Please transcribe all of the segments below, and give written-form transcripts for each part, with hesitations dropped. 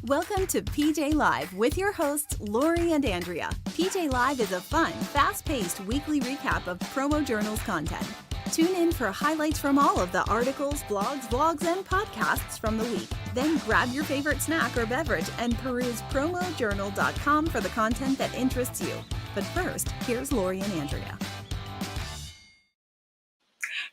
Welcome to PJ Live with your hosts, Laurie and Andrea. PJ Live is a fun, fast-paced weekly recap of PromoJournal's content. Tune in for highlights from all of the articles, blogs, vlogs, and podcasts from the week. Then grab your favorite snack or beverage and peruse PromoJournal.com for the content that interests you. But first, here's Laurie and Andrea.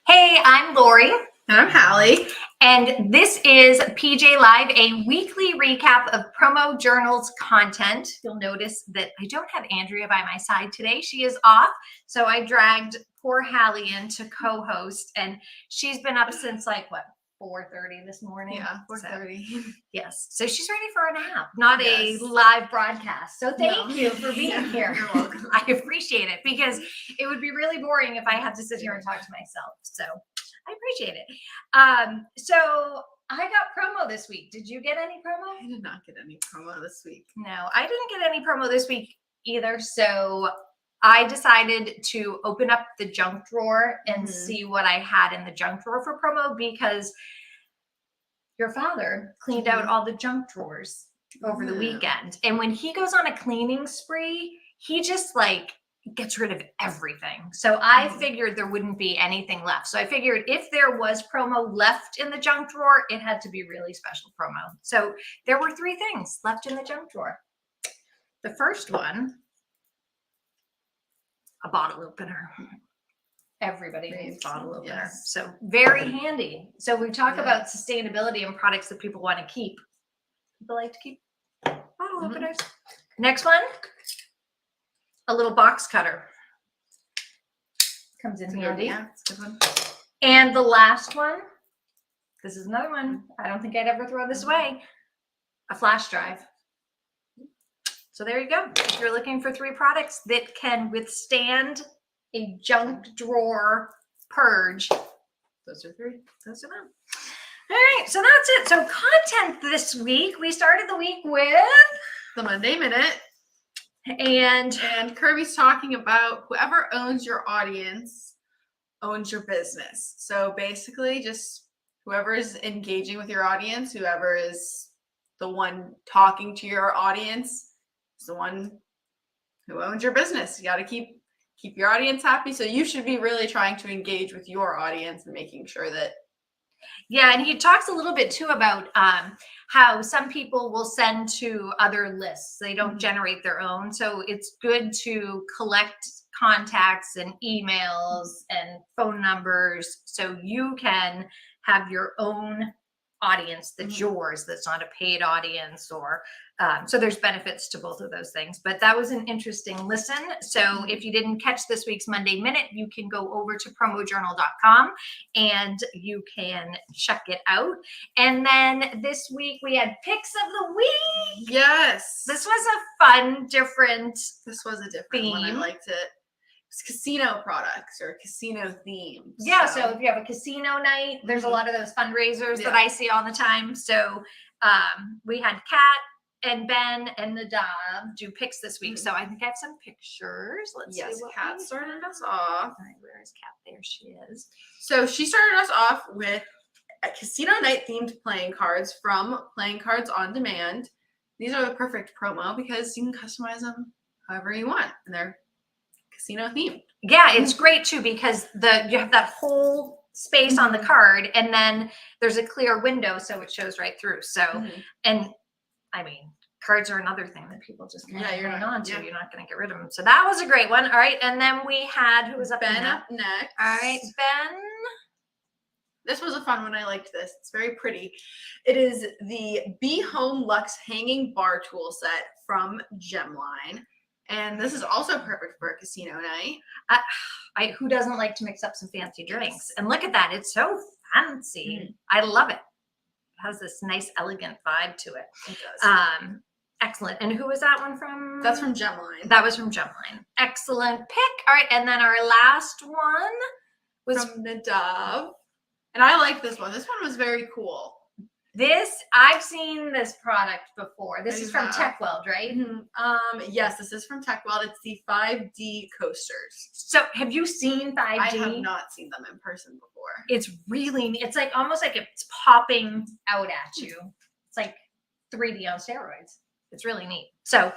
Hey, I'm Laurie. And I'm Halle. And this is PJ Live, a weekly recap of PromoJournal's content. You'll notice that I don't have Andrea by my side today. She is off. So I dragged poor Halle in to co-host. And she's been up since like, what, 4:30 this morning? Yeah, 4:30. So, yes. So she's ready for a nap, not a live broadcast. So thank you for being here. You're welcome. I appreciate it because it would be really boring if I had to sit here and talk to myself. So I appreciate it. So I got promo this week. Did you get any promo? I did not get any promo this week. No, I didn't get any promo this week either. So I decided to open up the junk drawer and see what I had in the junk drawer for promo because your father cleaned out all the junk drawers over the weekend. And when he goes on a cleaning spree, he just like gets rid of everything. So I figured there wouldn't be anything left. So I figured if there was promo left in the junk drawer, it had to be really special promo. So there were 3 things left in the junk drawer. The first one, a bottle opener. Everybody needs a bottle opener. Yes. So very handy. So we talk about sustainability and products that people want to keep. People like to keep bottle openers. Next one, a little box cutter. Comes in handy. Yeah, it's a good one. And the last one, this is another one. I don't think I'd ever throw this away. A flash drive. So there you go. If you're looking for 3 products that can withstand a junk drawer purge, Those are 3. those are them. All right, so that's it. So content this week. We started the week with The Monday Minute. And Kirby's talking about whoever owns your audience owns your business. So basically just whoever is engaging with your audience, whoever is the one talking to your audience is the one who owns your business. You got to keep your audience happy. So you should be really trying to engage with your audience and making sure that. yeah, and he talks a little bit too about how some people will send to other lists. They don't generate their own. So it's good to collect contacts and emails and phone numbers so you can have your own audience that's yours, that's not a paid audience, or so there's benefits to both of those things. But that was an interesting listen. So if you didn't catch this week's Monday Minute, you can go over to PromoJournal.com and you can check it out. And then this week we had picks of the week. Yes. This was a fun, different This was a different one. I theme. liked it. It's casino products or casino themes. Yeah, so if you have a casino night, there's a lot of those fundraisers that I see all the time. So we had Kat and Ben and Nadav do picks this week. So I think I have some pictures. Let's see what Kat we started have. us off. All right, where is Kat? There she is. So she started us off with a casino night themed playing cards from Playing Cards on Demand. These are the perfect promo because you can customize them however you want, and they're casino themed. Yeah, it's great too because you have that whole space on the card, and then there's a clear window, so it shows right through. So, and I mean, cards are another thing that people just kind of hang on to. You're not going to get rid of them. So that was a great one. All right, and then we had who was up Ben next? up next. All right, Ben. This was a fun one. I liked this. It's very pretty. It is the Be Home Luxe Hanging Bar Tool Set from Gemline. And this is also perfect for a casino night. Who doesn't like to mix up some fancy drinks? And look at that. It's so fancy. I love it. It has this nice, elegant vibe to it. It does. Excellent. And who was that one from? That's from Gemline. That was from Gemline. Excellent pick. All right. And then our last one was from Nadav. And I like this one. This one was very cool. I've seen this product before. This is from TechWeld, right? Yes, this is from TechWeld. It's the 5D coasters. So have you seen 5D? I have not seen them in person before. It's like almost like it's popping out at you. It's like 3D on steroids. It's really neat. So,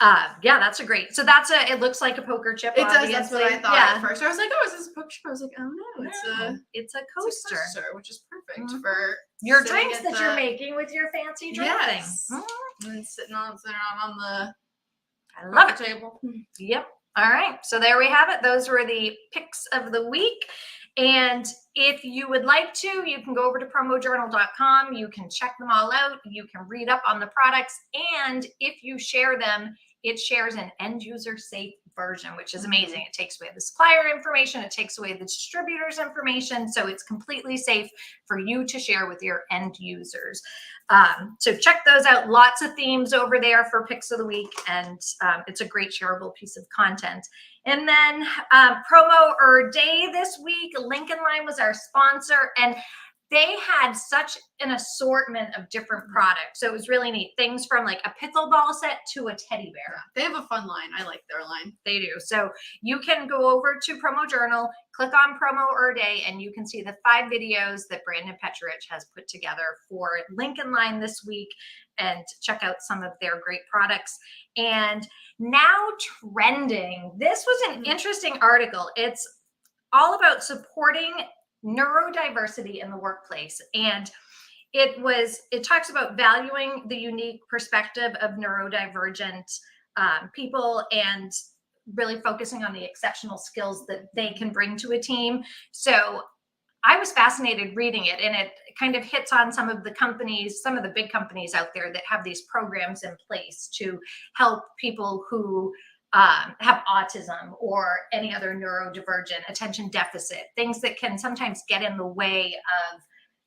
yeah, that's a great. So it looks like a poker chip. It does. Obviously. That's what I thought Yeah. at first. I was like, oh, is this a poker chip? I was like, oh no, It's a coaster. which is perfect for Your sitting drinks at that you're the- making with your fancy drink Yes. thing. And then sitting on the I love it. table. Yep. All right. So there we have it. Those were the picks of the week. And if you would like to, you can go over to PromoJournal.com. You can check them all out. You can read up on the products. And if you share them, it shares an end user safe version, which is amazing. It takes away the supplier information. It takes away the distributor's information. So it's completely safe for you to share with your end users. So check those out. Lots of themes over there for picks of the week. And it's a great shareable piece of content. And then promo or day this week, Lincoln Line was our sponsor, and they had such an assortment of different products. So it was really neat. Things from like a pickleball set to a teddy bear. They have a fun line. I like their line. They do. So you can go over to PromoJournal, click on promo or a day, and you can see the 5 videos that Brandon Petrich has put together for Lincoln Line this week, and check out some of their great products. And now trending. This was an interesting article. It's all about supporting neurodiversity in the workplace. And it talks about valuing the unique perspective of neurodivergent people and really focusing on the exceptional skills that they can bring to a team. So I was fascinated reading it, and it kind of hits on some of the companies, some of the big companies out there that have these programs in place to help people who have autism or any other neurodivergent attention deficit, things that can sometimes get in the way of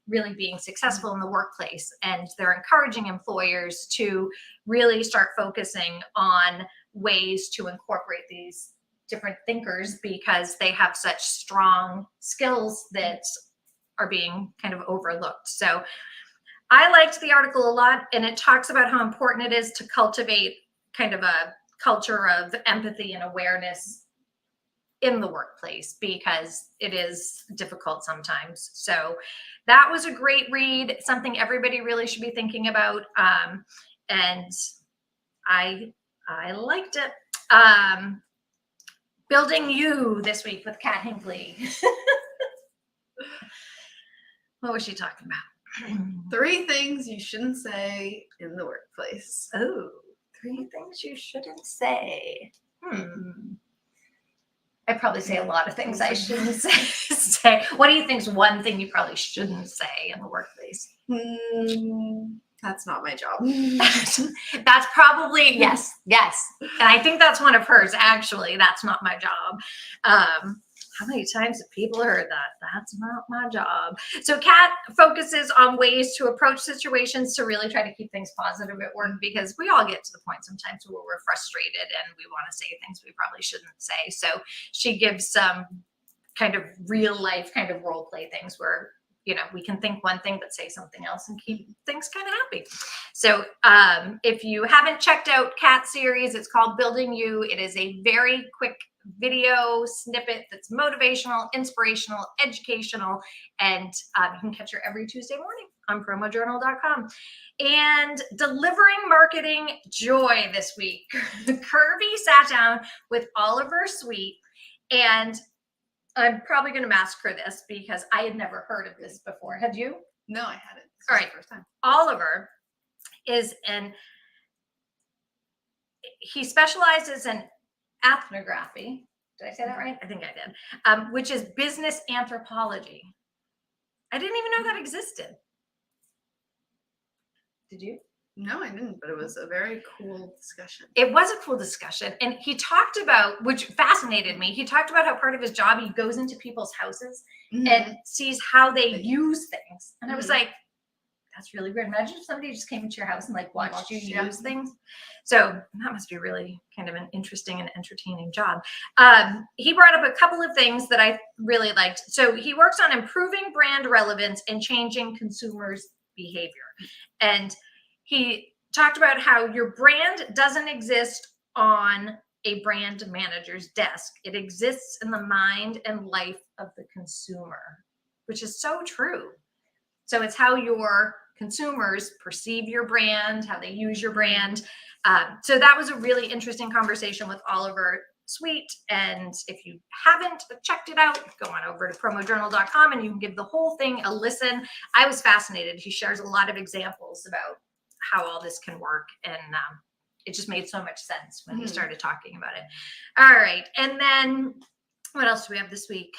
really being successful in the workplace. And they're encouraging employers to really start focusing on ways to incorporate these different thinkers because they have such strong skills that are being kind of overlooked. So I liked the article a lot, and it talks about how important it is to cultivate kind of a culture of empathy and awareness in the workplace because it is difficult sometimes. So that was a great read, something everybody really should be thinking about. And I liked it. Building You this week with Kat Hinckley. What was she talking about? 3 things you shouldn't say in the workplace. Oh, 3 things you shouldn't say. I'd probably say a lot of things I shouldn't say. What do you think is one thing you probably shouldn't say in the workplace? That's not my job. That's probably, yes. And I think that's one of hers, actually. That's not my job. How many times have people heard that? That's not my job. So Kat focuses on ways to approach situations to really try to keep things positive at work, because we all get to the point sometimes where we're frustrated and we want to say things we probably shouldn't say. So she gives some kind of real life kind of role play things where, you know, we can think one thing but say something else and keep things kind of happy. So if you haven't checked out Kat's series, it's called Building You. It is a very quick video snippet that's motivational, inspirational, educational, and you can catch her every Tuesday morning on PromoJournal.com. And delivering marketing joy this week. Kirby sat down with Oliver Sweet, and I'm probably going to massacre this because I had never heard of this before. Had you? No, I hadn't. All right. First time. Oliver is he specializes in ethnography. Did I say that right? I think I did. Which is business anthropology. I didn't even know that existed. Did you? No, I didn't, but it was a very cool discussion. It was a cool discussion. And he talked about, which fascinated me, he talked about how part of his job, he goes into people's houses and sees how they use things. And I was like, that's really weird. Imagine if somebody just came into your house and like watched you use things. So that must be really kind of an interesting and entertaining job. He brought up a couple of things that I really liked. So he works on improving brand relevance and changing consumers' behavior. And he talked about how your brand doesn't exist on a brand manager's desk. It exists in the mind and life of the consumer, which is so true. So it's how your consumers perceive your brand, how they use your brand. So that was a really interesting conversation with Oliver Sweet. And if you haven't checked it out, go on over to PromoJournal.com and you can give the whole thing a listen. I was fascinated. He shares a lot of examples about how all this can work. And it just made so much sense when he started talking about it. All right. And then what else do we have this week?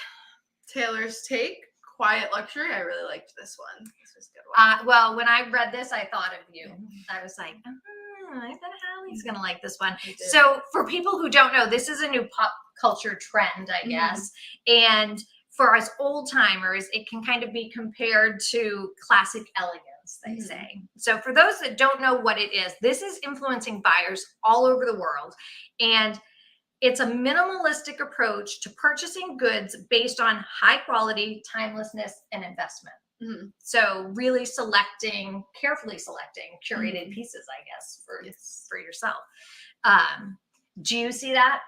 Taylor's Take, Quiet Luxury. I really liked this one. This was a good one. Well, when I read this, I thought of you. I was like, I bet Hallie's going to like this one. So for people who don't know, this is a new pop culture trend, I guess. And for us old timers, it can kind of be compared to classic elegance, they say. So for those that don't know what it is, this is influencing buyers all over the world. And it's a minimalistic approach to purchasing goods based on high quality, timelessness, and investment. So really carefully selecting curated pieces, I guess, for yourself. Do you see that?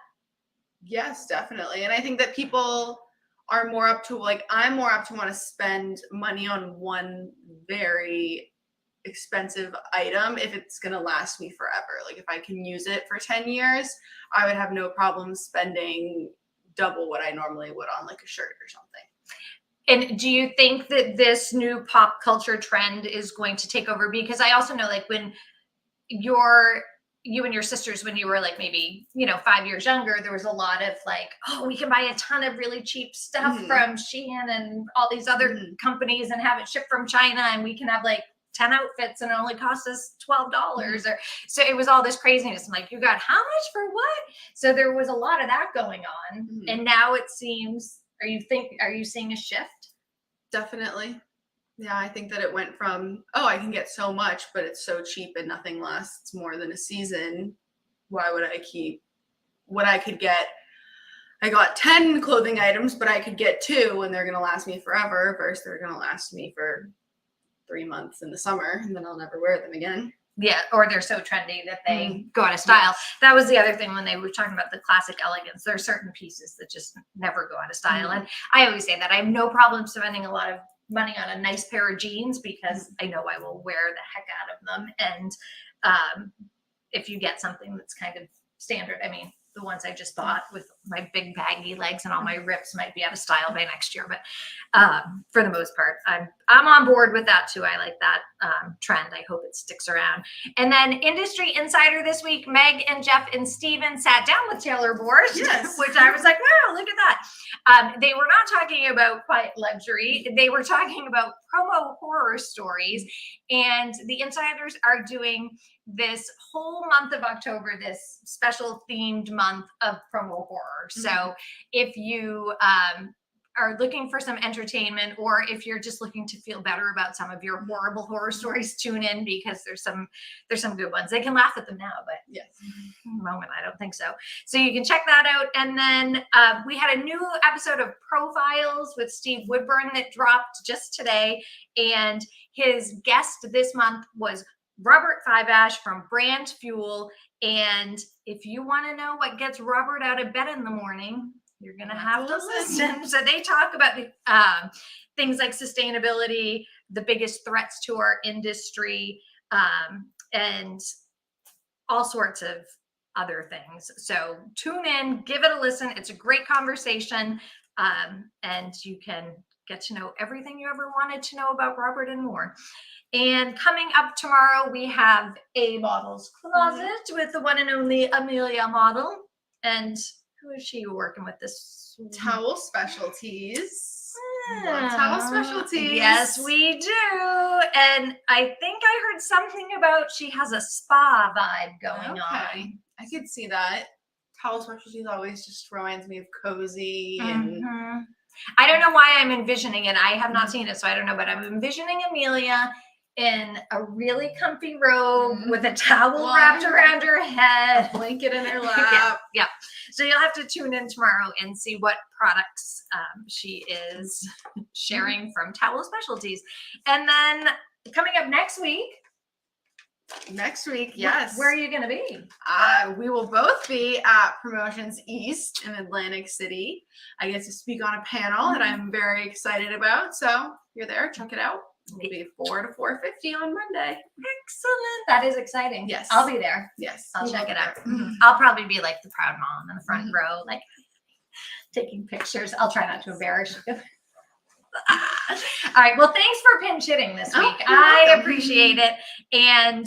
Yes, definitely. And I think that people are more up to, like, I'm more up to want to spend money on one very expensive item if it's going to last me forever. Like, if I can use it for 10 years, I would have no problem spending double what I normally would on like a shirt or something. And do you think that this new pop culture trend is going to take over? Because I also know, like, when you and your sisters, when you were like maybe, 5 years younger, there was a lot of like, oh, we can buy a ton of really cheap stuff from Shein and all these other companies and have it shipped from China, and we can have like 10 outfits and it only costs us $12 or so. It was all this craziness. I'm like, you got how much for what? So there was a lot of that going on. And now it seems, are you seeing a shift? Definitely. Yeah, I think that it went from, oh, I can get so much, but it's so cheap and nothing lasts more than a season. Why would I keep what I could get? I got 10 clothing items, but I could get 2 and they're going to last me forever versus they're going to last me for 3 months in the summer and then I'll never wear them again. Yeah, or they're so trendy that they go out of style. That was the other thing when they were talking about the classic elegance. There are certain pieces that just never go out of style. And I always say that I have no problem spending a lot of money on a nice pair of jeans because I know I will wear the heck out of them. And if you get something that's kind of standard, I mean, the ones I just bought with my big baggy legs and all my rips might be out of style by next year. But for the most part, I'm on board with that too. I like that trend. I hope it sticks around. And then Industry Insider this week, Meg and Jeff and Steven sat down with Taylor Borst, which I was like, wow, look at that. They were not talking about quiet luxury. They were talking about promo horror stories. And the insiders are doing this whole month of October, this special themed month of promo horror. So if you are looking for some entertainment, or if you're just looking to feel better about some of your horrible horror stories, tune in because there's some good ones. They can laugh at them now, but in the moment, I don't think so. So you can check that out. And then we had a new episode of Profiles with Steve Woodburn that dropped just today. And his guest this month was Robert Fibash from Brand Fuel. And if you want to know what gets Robert out of bed in the morning, you're going to have to listen. So they talk about things like sustainability, the biggest threats to our industry, and all sorts of other things. So tune in, give it a listen. It's a great conversation, and you can get to know everything you ever wanted to know about Robert and more. And coming up tomorrow, we have A Model's Closet with the one and only Amelia Model. And who is she working with this? Towel Specialties. Love Towel Specialties. Yes, we do. And I think I heard something about she has a spa vibe going on. I could see that. Towel Specialties always just reminds me of cozy and I don't know why I'm envisioning it. I have not seen it, so I don't know, but I'm envisioning Amelia in a really comfy robe with a towel wrapped around her head, a blanket in her lap. Yeah. So you'll have to tune in tomorrow and see what products she is sharing from Towel Specialties. And then coming up next week, yes. Where are you going to be? We will both be at Promotions East in Atlantic City. I get to speak on a panel that I'm very excited about. So if you're there, check it out. It'll be 4 to 4:50 on Monday. Excellent. That is exciting. Yes. I'll be there. Yes. I'll we check will it out. be there. I'll probably be like the proud mom in the front Mhm. row, like taking pictures. I'll try not to embarrass you. All right. Well, thanks for pinch hitting this Oh, week. you're I welcome. appreciate it. And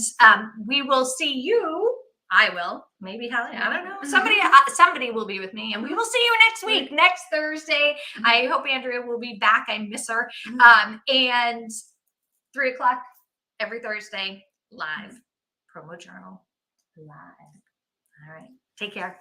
we will see you. I will. Maybe Halle. I don't know. Somebody will be with me, and we will see you next week, next Thursday. I hope Andrea will be back. I miss her. And 3:00 every Thursday, live. PromoJournal live. All right. Take care.